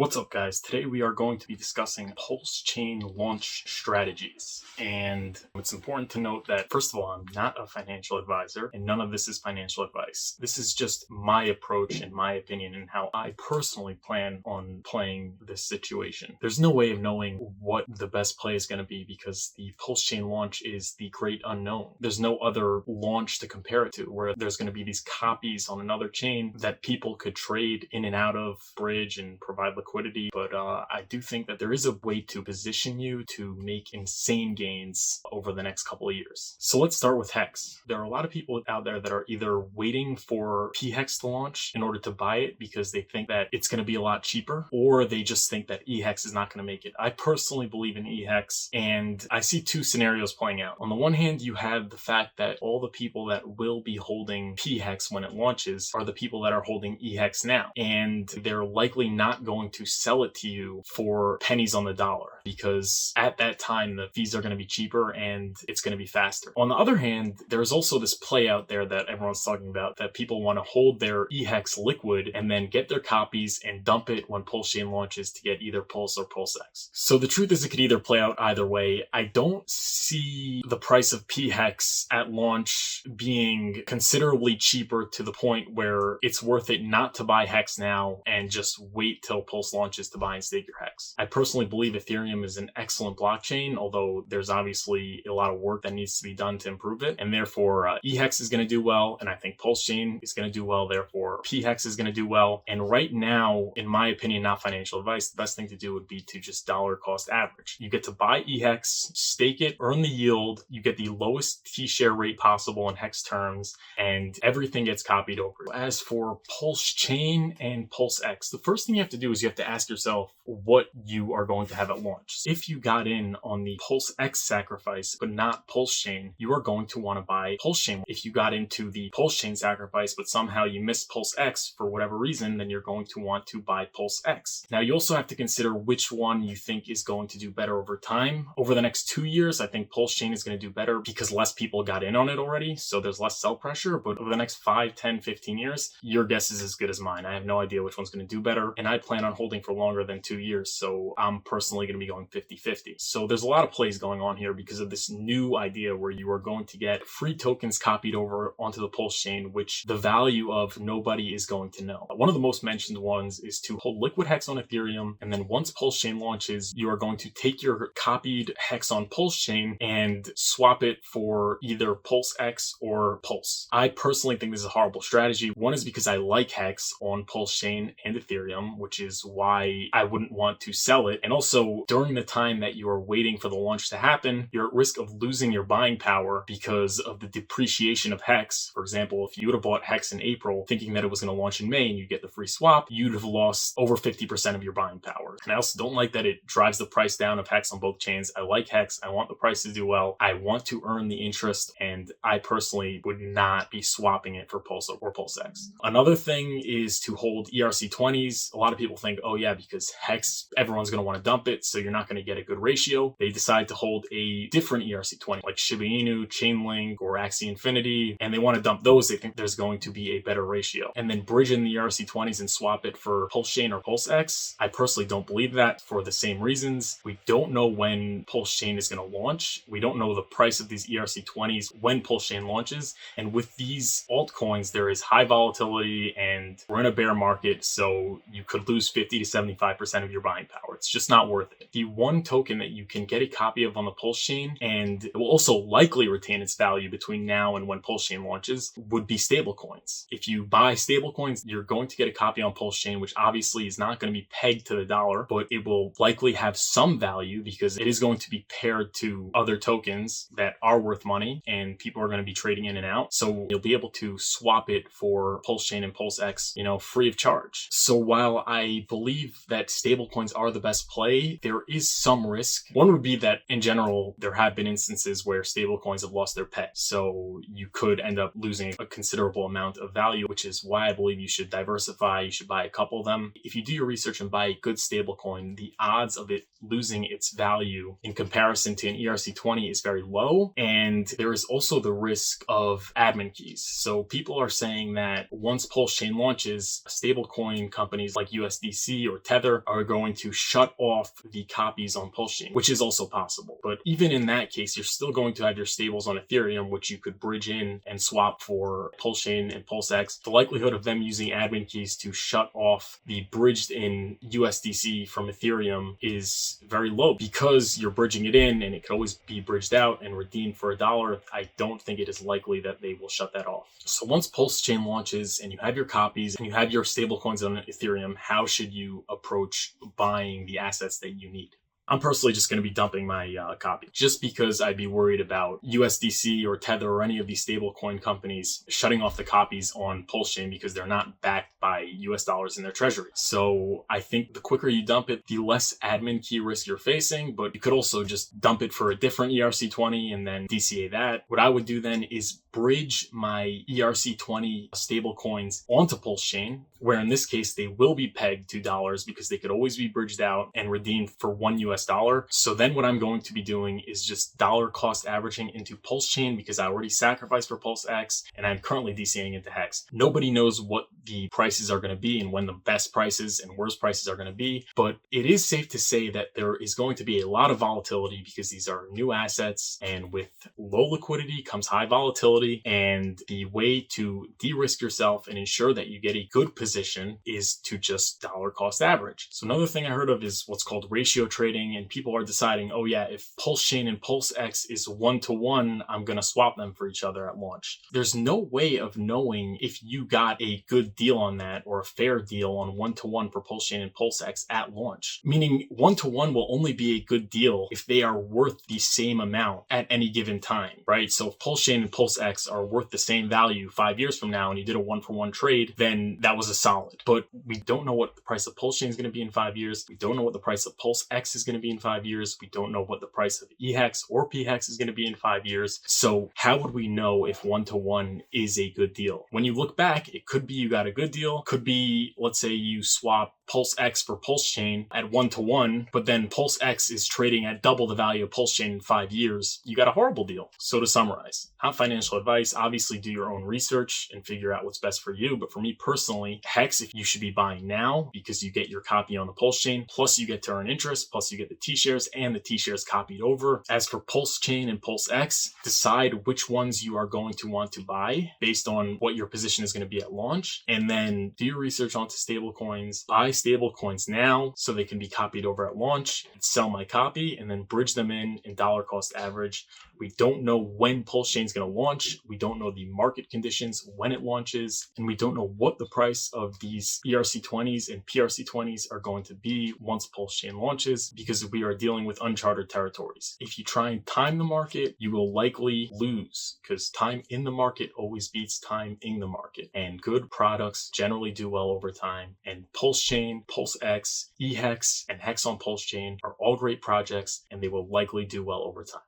What's up, guys? Today we are going to be discussing Pulsechain launch strategies. And it's important to note that, first of all, I'm not a financial advisor, and none of this is financial advice. This is just my approach and my opinion and how I personally plan on playing this situation. There's no way of knowing what the best play is going to be because the Pulsechain launch is the great unknown. There's no other launch to compare it to where there's going to be these copies on another chain that people could trade in and out of, bridge, and provide liquidity. But I do think that there is a way to position you to make insane gains over the next couple of years. So let's start with Hex. There are a lot of people out there that are either waiting for PHEX to launch in order to buy it because they think that it's going to be a lot cheaper, or they just think that EHEX is not going to make it. I personally believe in EHEX, and I see two scenarios playing out. On the one hand, you have the fact that all the people that will be holding PHEX when it launches are the people that are holding EHEX now, and they're likely not going to sell it to you for pennies on the dollar because at that time the fees are going to be cheaper and it's going to be faster. On the other hand, there's also this play out there that everyone's talking about that people want to hold their EHEX liquid and then get their copies and dump it when Pulsechain launches to get either Pulse or PulseX. So the truth is it could either play out either way. I don't see the price of PHEX at launch being considerably cheaper to the point where it's worth it not to buy Hex now and just wait till Pulse launches to buy and stake your Hex. I personally believe Ethereum is an excellent blockchain, although there's obviously a lot of work that needs to be done to improve it, and therefore EHEX is going to do well, and I think Pulsechain is going to do well, therefore PHEX is going to do well. And right now, in my opinion, not financial advice, the best thing to do would be to just dollar cost average. You get to buy EHEX, stake it, earn the yield, you get the lowest T-share rate possible in Hex terms, and everything gets copied over. As for Pulsechain and PulseX, the first thing you have to do is you have to ask yourself what you are going to have at launch. If you got in on the PulseX sacrifice but not Pulsechain, you are going to want to buy Pulsechain. If you got into the Pulsechain sacrifice but somehow you missed PulseX for whatever reason, then you're going to want to buy PulseX. Now, you also have to consider which one you think is going to do better over time. Over the next 2 years, I think Pulsechain is going to do better because less people got in on it already, so there's less sell pressure. But over the next 5, 10, 15 years, your guess is as good as mine. I have no idea which one's going to do better, and I plan on holding for longer than 2 years, so I'm personally going to be going 50-50. So there's a lot of plays going on here because of this new idea where you are going to get free tokens copied over onto the Pulsechain, which the value of nobody is going to know. One of the most mentioned ones is to hold liquid Hex on Ethereum, and then once Pulsechain launches, you are going to take your copied Hex on Pulsechain and swap it for either PulseX or Pulse. I personally think this is a horrible strategy. One is because I like Hex on Pulsechain and Ethereum, which is why I wouldn't want to sell it. And also, during the time that you are waiting for the launch to happen, you're at risk of losing your buying power because of the depreciation of Hex. For example, if you would have bought Hex in April thinking that it was going to launch in May and you get the free swap, you'd have lost over 50% of your buying power. And I also don't like that it drives the price down of Hex on both chains. I like Hex. I want the price to do well. I want to earn the interest, and I personally would not be swapping it for Pulse or PulseX. Another thing is to hold ERC20s. A lot of people think, oh yeah, because Hex, everyone's going to want to dump it, so you're not going to get a good ratio. They decide to hold a different ERC20, like Shiba Inu, Chainlink, or Axie Infinity, and they want to dump those. They think there's going to be a better ratio. And then bridge in the ERC20s and swap it for Pulsechain or PulseX. I personally don't believe that for the same reasons. We don't know when Pulsechain is going to launch. We don't know the price of these ERC20s when Pulsechain launches. And with these altcoins, there is high volatility and we're in a bear market, so you could lose 50 to 75% of your buying power. It's just not worth it. The one token that you can get a copy of on the Pulsechain, and it will also likely retain its value between now and when Pulsechain launches, would be stablecoins. If you buy stablecoins, you're going to get a copy on Pulsechain, which obviously is not going to be pegged to the dollar, but it will likely have some value because it is going to be paired to other tokens that are worth money and people are going to be trading in and out. So you'll be able to swap it for Pulsechain and PulseX, free of charge. So while I believe that stablecoins are the best play, there is some risk. One would be that in general, there have been instances where stablecoins have lost their peg. So you could end up losing a considerable amount of value, which is why I believe you should diversify. You should buy a couple of them. If you do your research and buy a good stablecoin, the odds of it losing its value in comparison to an ERC20 is very low. And there is also the risk of admin keys. So people are saying that once Pulsechain launches, stablecoin companies like USDC or Tether are going to shut off the copies on Pulsechain, which is also possible. But even in that case, you're still going to have your stables on Ethereum, which you could bridge in and swap for Pulsechain and PulseX. The likelihood of them using admin keys to shut off the bridged in USDC from Ethereum is very low because you're bridging it in and it could always be bridged out and redeemed for $1. I don't think it is likely that they will shut that off. So once Pulsechain launches and you have your copies and you have your stablecoins on Ethereum, how should you approach buying the assets that you need? I'm personally just going to be dumping my copy just because I'd be worried about USDC or Tether or any of these stablecoin companies shutting off the copies on Pulsechain because they're not backed by US dollars in their treasury. So I think the quicker you dump it, the less admin key risk you're facing, but you could also just dump it for a different ERC20 and then DCA that. What I would do then is bridge my ERC20 stablecoins onto Pulsechain, where in this case, they will be pegged to dollars because they could always be bridged out and redeemed for $1 US. So then what I'm going to be doing is just dollar cost averaging into Pulsechain because I already sacrificed for PulseX and I'm currently DCAing into Hex. Nobody knows what the prices are going to be and when the best prices and worst prices are going to be, but it is safe to say that there is going to be a lot of volatility because these are new assets, and with low liquidity comes high volatility, and the way to de-risk yourself and ensure that you get a good position is to just dollar cost average. So another thing I heard of is what's called ratio trading, and people are deciding, oh yeah, if Pulsechain and PulseX is 1-to-1, I'm going to swap them for each other at launch. There's no way of knowing if you got a good deal on that or a fair deal on 1-to-1 for Pulsechain and PulseX at launch. Meaning 1-to-1 will only be a good deal if they are worth the same amount at any given time, right? So if Pulsechain and PulseX are worth the same value 5 years from now and you did a 1-for-1 trade, then that was a solid. But we don't know what the price of Pulsechain is going to be in 5 years. We don't know what the price of PulseX is going to be in 5 years. We don't know what the price of EHEX or PHEX is going to be in 5 years. So how would we know if 1-to-1 is a good deal? When you look back, it could be you got a good deal. Could be, let's say you swap PulseX for Pulsechain at 1-to-1, but then PulseX is trading at double the value of Pulsechain in 5 years. You got a horrible deal. So to summarize, not financial advice. Obviously do your own research and figure out what's best for you. But for me personally, Hex, if you should be buying now because you get your copy on the Pulsechain, plus you get to earn interest, plus you get the T-shares and the T-shares copied over. As for Pulsechain and PulseX, decide which ones you are going to want to buy based on what your position is going to be at launch. And then do your research onto stablecoins. Buy stablecoins now so they can be copied over at launch. Sell my copy and then bridge them in dollar cost average. We don't know when Pulsechain is going to launch. We don't know the market conditions when it launches. And we don't know what the price of these ERC20s and PRC20s are going to be once Pulsechain launches because we are dealing with uncharted territories. If you try and time the market, you will likely lose because time in the market always beats time in the market. And good products generally do well over time. And Pulsechain, PulseX, EHEX, and Hex on Pulsechain are all great projects and they will likely do well over time.